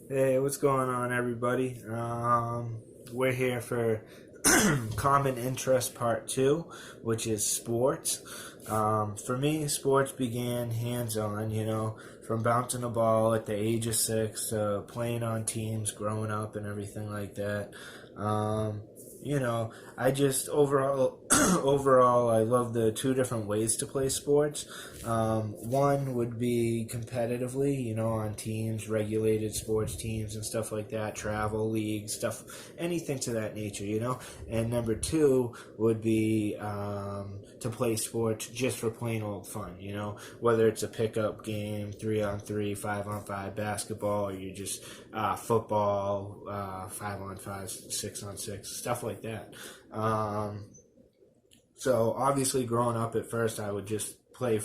Hey, what's going on, everybody? We're here for Common Interest Part 2, which is sports. For me, sports began hands on, from bouncing a ball at the age of 6 to playing on teams growing up and everything like that. Um, I just overall, I love the two different ways to play sports. One would be competitively, on teams, regulated sports teams and stuff like that, travel leagues, stuff, anything to that nature. And number two would be to play sports just for plain old fun, whether it's a pickup game, 3-on-3, 5-on-5 basketball, or you just football, 5-on-5, 6-on-6, stuff like that. So obviously, growing up at first, I would just play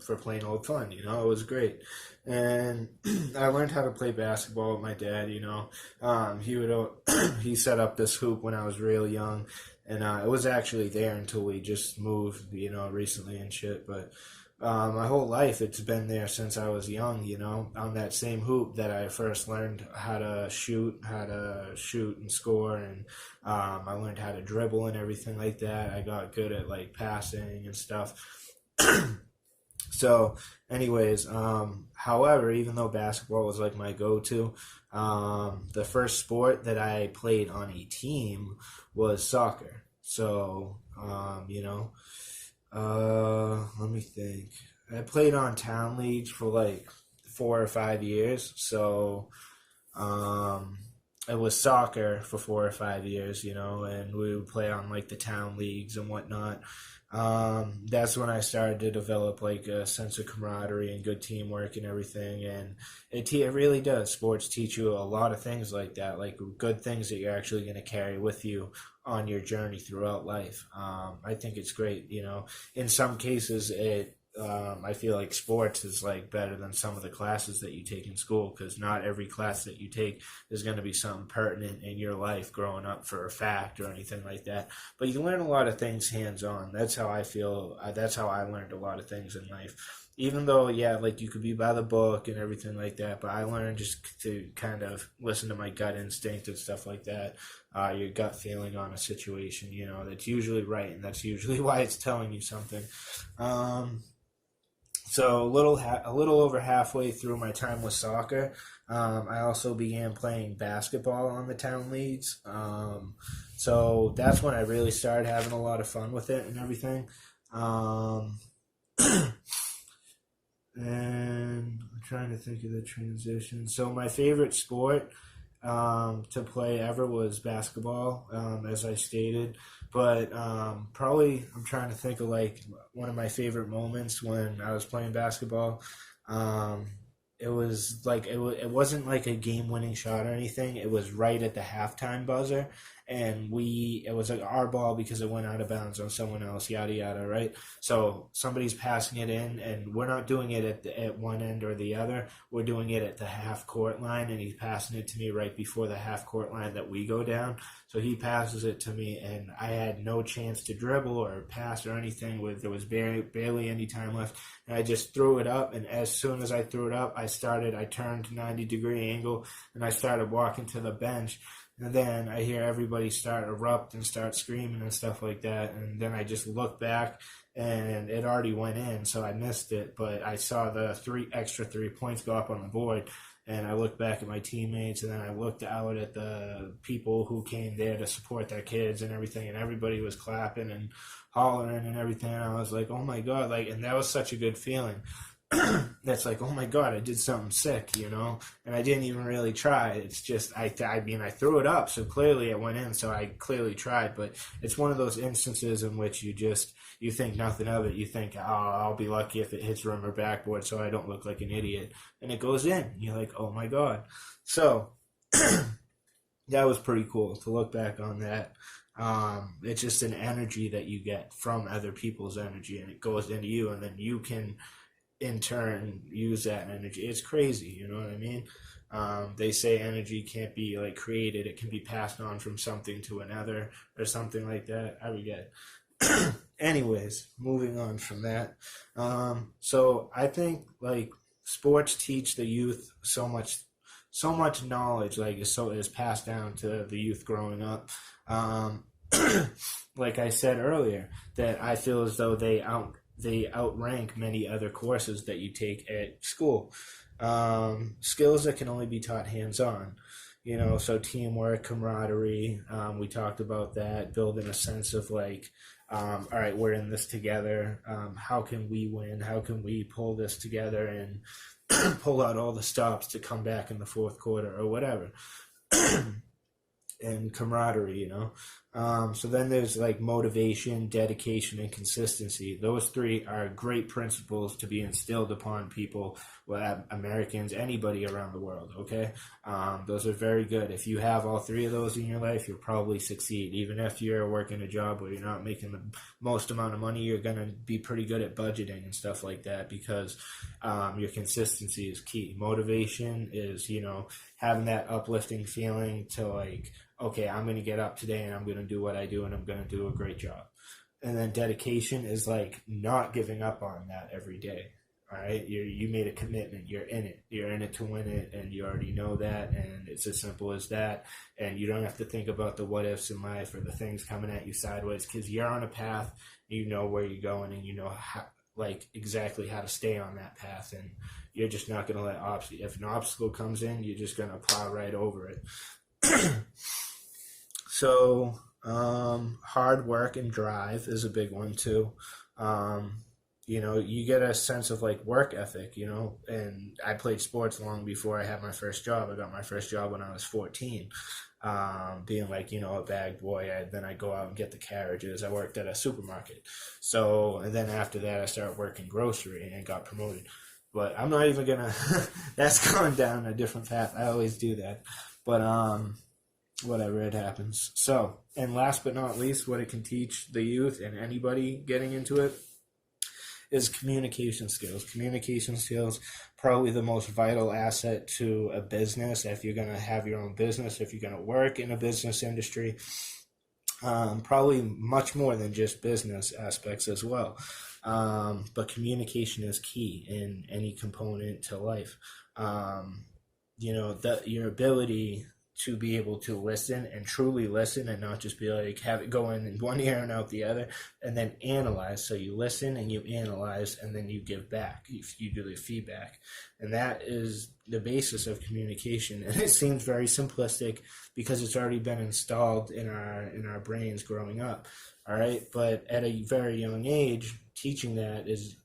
for plain old fun. It was great, and I learned how to play basketball with my dad. He would he set up this hoop when I was real young, and it was actually there until we just moved. Recently and shit, but. My whole life, it's been there since I was young, on that same hoop that I first learned how to shoot and score, and I learned how to dribble and everything like that. I got good at like passing and stuff. So, anyways, however, even though basketball was like my go-to, the first sport that I played on a team was soccer. So, let me think. I played on town leagues for like 4 or 5 years. So, it was soccer for 4 or 5 years, and we would play on like the town leagues and whatnot. That's when I started to develop like a sense of camaraderie and good teamwork and everything. And it really does. Sports teach you a lot of things like that, like good things that you're actually going to carry with you on your journey throughout life. I think it's great. In some cases, I feel like sports is like better than some of the classes that you take in school, because not every class that you take is going to be something pertinent in your life growing up for a fact or anything like that. But you learn a lot of things hands on. That's how I feel. That's how I learned a lot of things in life. Even though, yeah, like you could be by the book and everything like that, but I learned just to kind of listen to my gut instinct and stuff like that. Your gut feeling on a situation, that's usually right, and that's usually why it's telling you something. So a little over halfway through my time with soccer, I also began playing basketball on the town leagues. So that's when I really started having a lot of fun with it and everything. Um, and I'm trying to think of the transition. So my favorite sport to play ever was basketball, as I stated. But probably I'm trying to think of like one of my favorite moments when I was playing basketball. Um, it was like it wasn't like a game-winning shot or anything. It was right at the halftime buzzer, and it was like our ball because it went out of bounds on someone else. Yada yada, right? So somebody's passing it in, and we're not doing it at one end or the other. We're doing it at the half court line, and he's passing it to me right before the half court line that we go down. So he passes it to me, and I had no chance to dribble or pass or anything. There was barely any time left, and I just threw it up. And as soon as I threw it up, I turned 90-degree angle, and I started walking to the bench. And then I hear everybody start erupt and start screaming and stuff like that. And then I just look back, and it already went in, so I missed it. But I saw the extra 3 points go up on the board. And I looked back at my teammates, and then I looked out at the people who came there to support their kids and everything, and everybody was clapping and hollering and everything. And I was like, oh my God, and that was such a good feeling. That's like, oh my God, I did something sick, and I didn't even really try. It's just, I mean, I threw it up, so clearly it went in, so I clearly tried. But it's one of those instances in which you think nothing of it. You think, oh, I'll be lucky if it hits rim or backboard, so I don't look like an idiot, and it goes in. You're like, oh my God. So that was pretty cool to look back on that. It's just an energy that you get from other people's energy, and it goes into you, and then you can in turn use that energy. It's crazy, you know what I mean? They say energy can't be like created; it can be passed on from something to another or something like that. I forget. Anyways, moving on from that. So I think like sports teach the youth so much so much knowledge like is passed down to the youth growing up. Um, like I said earlier, that I feel as though they outrank many other courses that you take at school. Skills that can only be taught hands on. So teamwork, camaraderie. We talked about that, building a sense of like, all right, we're in this together. How can we win? How can we pull this together and pull out all the stops to come back in the fourth quarter or whatever? And camaraderie. So then there's like motivation, dedication, and consistency. Those three are great principles to be instilled upon people, well, Americans, anybody around the world, okay? Those are very good. If you have all three of those in your life, you'll probably succeed. Even if you're working a job where you're not making the most amount of money, you're going to be pretty good at budgeting and stuff like that because your consistency is key. Motivation is, having that uplifting feeling to like, okay, I'm going to get up today and I'm going to do what I do and I'm going to do a great job. And then dedication is like not giving up on that every day. All right, you made a commitment. You're in it. You're in it to win it, and you already know that. And it's as simple as that. And you don't have to think about the what ifs in life or the things coming at you sideways because you're on a path. You know where you're going, and you know how, like exactly how to stay on that path. And you're just not going to let if an obstacle comes in, you're just going to plow right over it. So hard work and drive is a big one too. You get a sense of like work ethic, and I played sports long before I had my first job. I got my first job when I was 14, being like, a bag boy. Then I go out and get the carriages. I worked at a supermarket. And then after that, I started working grocery and got promoted. But I'm not even going to, that's going down a different path. I always do that. But, whatever, it happens. So, and last but not least, what it can teach the youth and anybody getting into it is communication skills. Communication skills, probably the most vital asset to a business. If you're going to have your own business, if you're going to work in a business industry, probably much more than just business aspects as well. But communication is key in any component to life. Your ability to be able to listen and truly listen and not just be like, have it go in one ear and out the other, and then analyze. So you listen and you analyze and then you give back. You do the feedback. And that is the basis of communication. And it seems very simplistic because it's already been installed in our brains growing up. All right. But at a very young age, teaching that is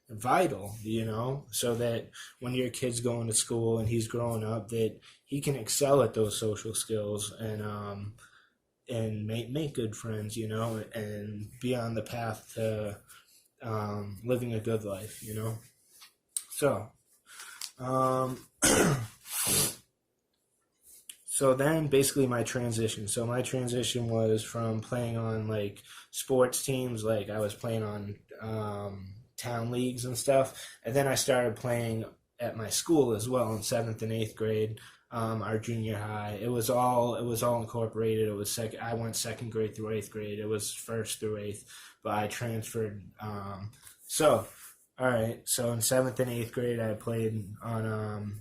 vital, so that when your kid's going to school and he's growing up, that he can excel at those social skills and make good friends, and be on the path to living a good life, So, so then basically my transition. So my transition was from playing on like sports teams, like I was playing on town leagues and stuff, and then I started playing at my school as well in 7th and 8th grade, our junior high. It was all incorporated. It was I went 2nd grade through 8th grade. It was 1st through 8th, but I transferred. So in 7th and 8th grade, I played on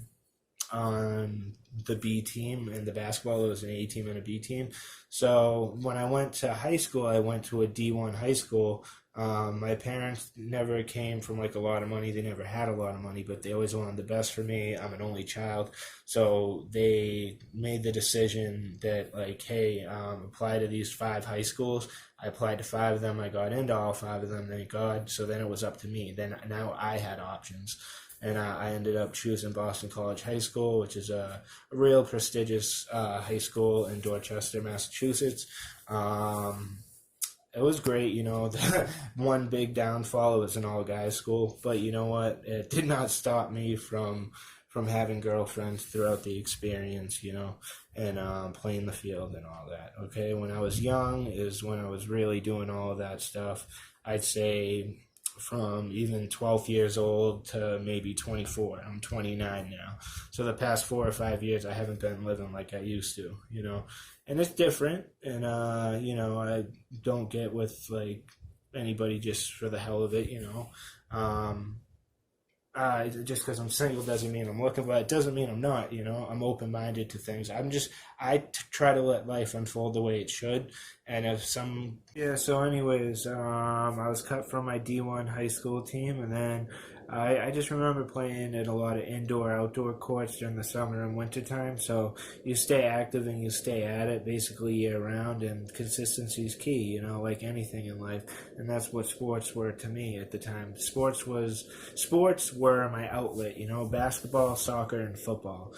the B team and the basketball. It was an A team and a B team. So when I went to high school, I went to a D1 high school. My parents never came from like a lot of money. They never had a lot of money, but they always wanted the best for me. I'm an only child. So they made the decision that like, hey, apply to these 5 high schools. I applied to 5 of them. I got into all 5 of them, thank God. So then it was up to me. Now I had options. And I ended up choosing Boston College High School, which is a real prestigious high school in Dorchester, Massachusetts. It was great, the one big downfall, it was an all-guys school. But you know what? It did not stop me from having girlfriends throughout the experience, and playing the field and all that, okay? When I was young is when I was really doing all of that stuff. I'd say from even 12 years old to maybe 24. I'm 29 now. So the past 4 or 5 years, I haven't been living like I used to, and it's different. And, I don't get with like anybody just for the hell of it, Just because I'm single doesn't mean I'm looking, but it doesn't mean I'm not. I'm open minded to things. Try to let life unfold the way it should. And if some, yeah. So, anyways, I was cut from my D1 high school team, and then I just remember playing at a lot of indoor, outdoor courts during the summer and winter time. So you stay active and you stay at it basically year round, and consistency is key. Like anything in life, and that's what sports were to me at the time. Sports were my outlet. Basketball, soccer, and football.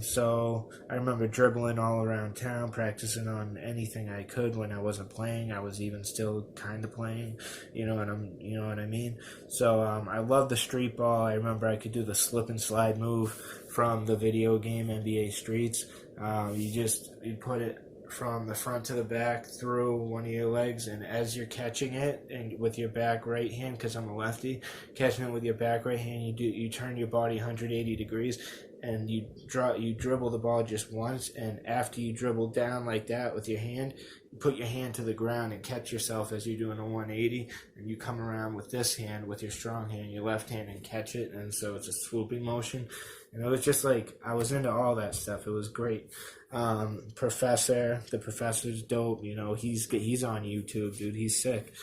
So I remember dribbling all around town, practicing on anything I could when I wasn't playing. I was even still kind of playing, you know what I mean? So I love the street ball. I remember I could do the slip and slide move from the video game NBA Streets. You put it from the front to the back through one of your legs, and as you're catching it and with your back right hand, because I'm a lefty, catching it with your back right hand, you turn your body 180 degrees, and you dribble the ball just once, and after you dribble down like that with your hand, you put your hand to the ground and catch yourself as you're doing a 180, and you come around with this hand, with your strong hand, your left hand, and catch it, and so it's a swooping motion. And it was just like, I was into all that stuff. It was great. The professor's dope. He's on YouTube, dude. He's sick.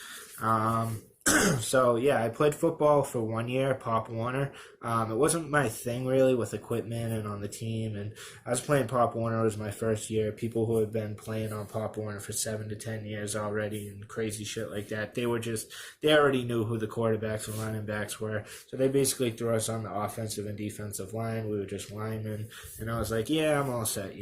So yeah, I played football for 1 year, Pop Warner. It wasn't my thing really with equipment and on the team, and I was playing Pop Warner. It was my first year. People who had been playing on Pop Warner for 7 to 10 years already and crazy shit like that, they already knew who the quarterbacks and running backs were, so they basically threw us on the offensive and defensive line. We were just linemen, and I was like, yeah, I'm all set.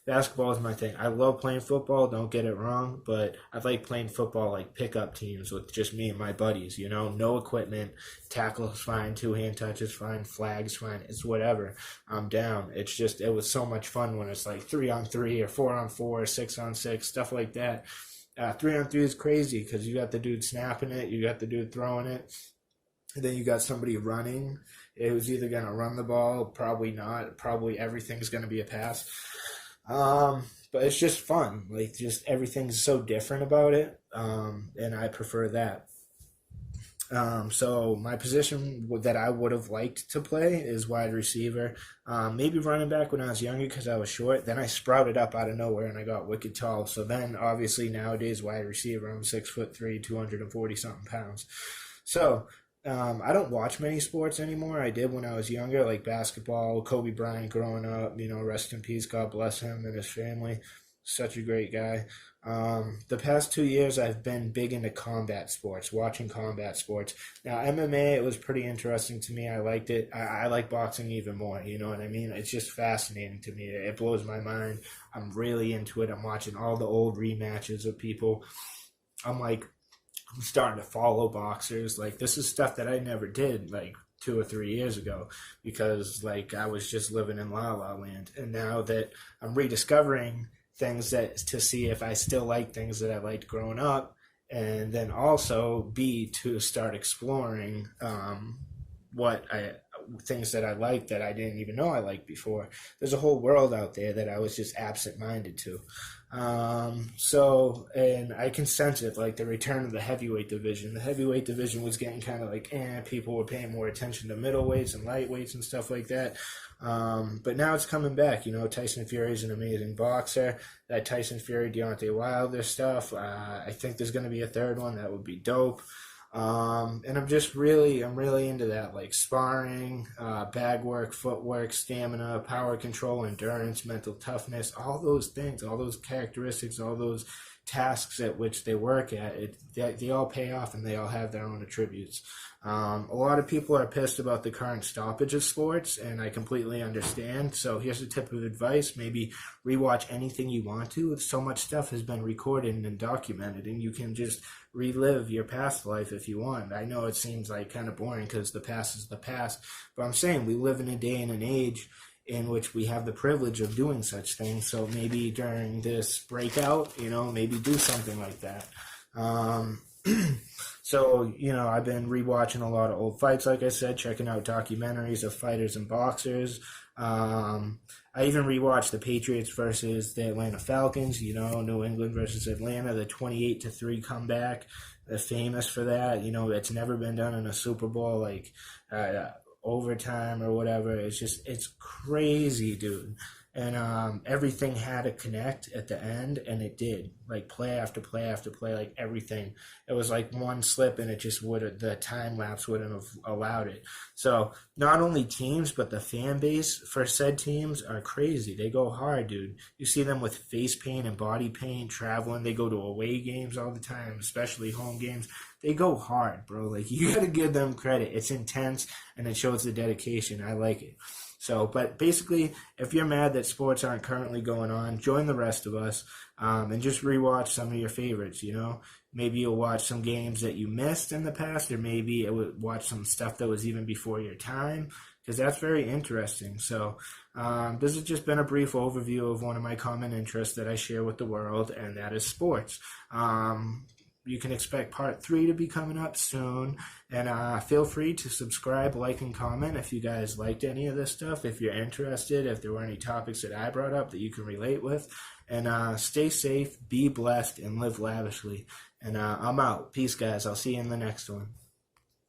Basketball is my thing. I love playing football, don't get it wrong, but I like playing football like pickup teams with just me and my buddies, no equipment, tackles fine, two-hand touches fine, flags fine, it's whatever, I'm down. It was so much fun when it's like 3-on-3 or 4-on-4 or 6-on-6, stuff like that. 3-on-3 is crazy because you got the dude snapping it, you got the dude throwing it, and then you got somebody running. It was either going to run the ball, probably not, probably everything's going to be a pass. But it's just fun. Like, just everything's so different about it, and I prefer that. So my position that I would have liked to play is wide receiver, maybe running back when I was younger because I was short. Then I sprouted up out of nowhere and I got wicked tall. So then obviously nowadays wide receiver, I'm 6'3", 240 something pounds. So I don't watch many sports anymore. I did when I was younger, like basketball, Kobe Bryant growing up, rest in peace, God bless him and his family. Such a great guy. The past 2 years, I've been big into combat sports, watching combat sports. Now, MMA, it was pretty interesting to me. I liked it. I like boxing even more, you know what I mean? It's just fascinating to me. It blows my mind. I'm really into it. I'm watching all the old rematches of people. I'm starting to follow boxers. Like, this is stuff that I never did, 2 or 3 years ago, because I was just living in La La Land. And now that I'm rediscovering things to see if I still like things that I liked growing up, and then also to start exploring things that I like that I didn't even know I liked before. There's a whole world out there that I was just absent-minded to. And I can sense it, the return of the heavyweight division. The heavyweight division was getting kind of people were paying more attention to middleweights and lightweights and stuff like that. But now it's coming back. Tyson Fury is an amazing boxer. That Tyson Fury, Deontay Wilder stuff, I think there's going to be a third one. That would be dope. And I'm really into that, sparring, bag work, footwork, stamina, power control, endurance, mental toughness, all those things, all those characteristics, all those tasks at which they work at, they all pay off and they all have their own attributes. A lot of people are pissed about the current stoppage of sports, and I completely understand. So here's a tip of advice. Maybe rewatch anything you want to. So much stuff has been recorded and documented, and you can just relive your past life if you want. I know it seems kind of boring because the past is the past, but I'm saying we live in a day and an age in which we have the privilege of doing such things. So maybe during this breakout, maybe do something like that. So, I've been rewatching a lot of old fights, like I said, checking out documentaries of fighters and boxers. I even rewatched the Patriots versus the Atlanta Falcons, New England versus Atlanta, the 28-3 comeback. They're famous for that. You know, it's never been done in a Super Bowl, like overtime or whatever. It's crazy, dude. And everything had to connect at the end, and it did. Like play after play after play, like everything. It was like one slip, and it just would the time lapse wouldn't have allowed it. So not only teams, but the fan base for said teams are crazy. They go hard, dude. You see them with face paint and body paint, traveling. They go to away games all the time, especially home games. They go hard, bro. Like you got to give them credit. It's intense, and it shows the dedication. I like it. So, but basically, if you're mad that sports aren't currently going on, join the rest of us and just rewatch some of your favorites, you know? Maybe you'll watch some games that you missed in the past, or maybe it would watch some stuff that was even before your time, because that's very interesting. So, this has just been a brief overview of one of my common interests that I share with the world, and that is sports. You can expect part 3 to be coming up soon. And feel free to subscribe, like, and comment if you guys liked any of this stuff, if you're interested, if there were any topics that I brought up that you can relate with. And stay safe, be blessed, and live lavishly. And I'm out. Peace, guys. I'll see you in the next one.